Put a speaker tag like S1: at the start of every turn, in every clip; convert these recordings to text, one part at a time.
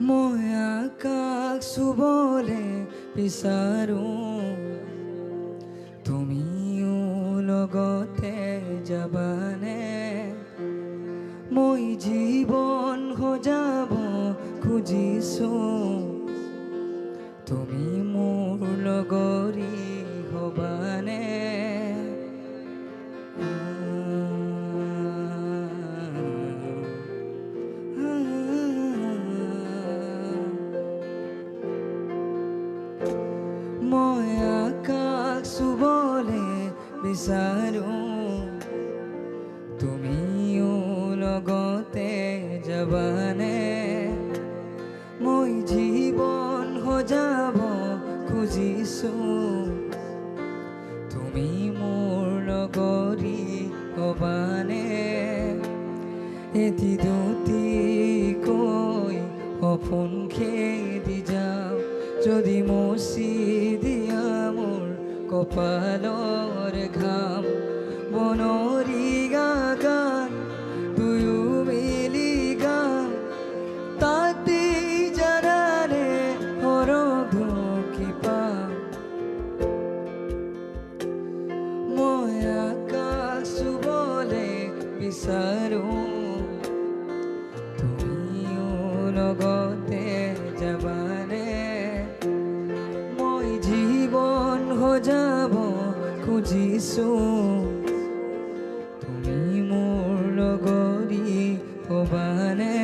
S1: মই আকাশ চুবলে বিচাৰো, তুমিও লগতে যাবানে? মই জীৱন সজাব খুজিছো, তুমি মোৰ লগৰী হবানে? মই আকাশ চুবলে বিচাৰো, তুমিও লগতে যাবানে? মই জীৱন সজাব খুজিছো, তুমি মোৰ লগৰী হবানে? এটি দুটিকৈ সপোন খেদি যাওঁ, যদি মচি দিয়া মোৰ কপালৰ ঘাম। বনৰীয়া গান দুয়ো মিলি গাম, তাতে জানানে সৰগ ঢুকি পাম। মই আকাশ চুবলে বিচাৰো, তুমিও লগতে যাবানে? মই জীৱন সজাব খুজিছো, তুমি মোৰ লগৰী হবানে?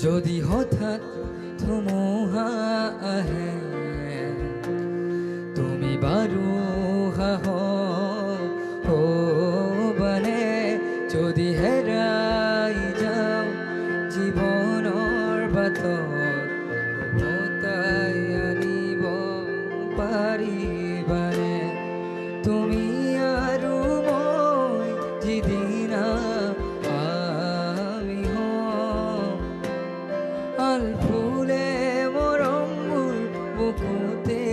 S1: যদি হঠাৎ ধুমুহা আহে, তুমি বাৰু হবানে? যদি হেৰাই যাওঁ জীৱনৰ বাটত, উভতাই আনিব পাৰিবানে? তুমি আৰু মই যিদিনা ফুলে মৰমবোৰ বুকুতে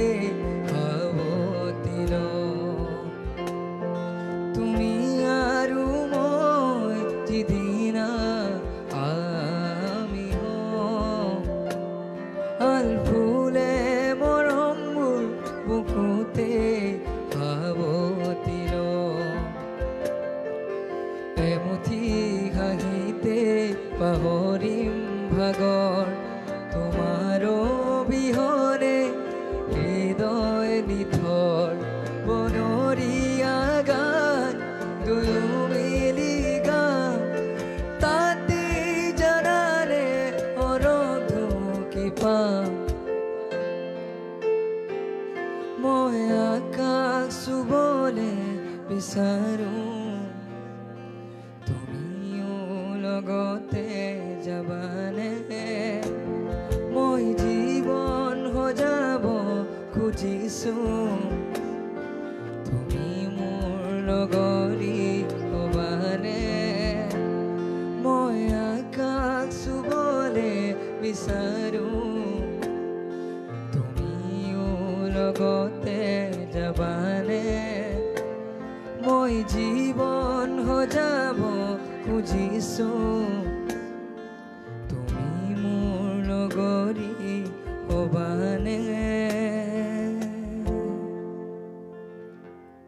S1: আৱতি লওঁ, তুমি আৰু মই যিদিনা আমি হওঁ। ফুলে মৰমবোৰ বুকুতে আৱতি লওঁ, এমুঠি হাঁহিতে পাহৰিম ভাগৰ, তোমাৰ অবিহনে হৃদয় নিথৰ। বনৰীয়া গান দুয়ো মিলি গাম, তাতে জানানে সৰগ ঢুকি পাম। মই আকাশ চুবলে বিচাৰো, তুমিও লগতে যাবানে? মই জীৱন সজাব খুজিছো, তুমি মোৰ লগৰী হবানে? মই আকাশ চুবলে বিচাৰো, তুমিও লগতে যাবানে? মই জীৱন সজাব খুজিছো, তুমি মোৰ লগৰী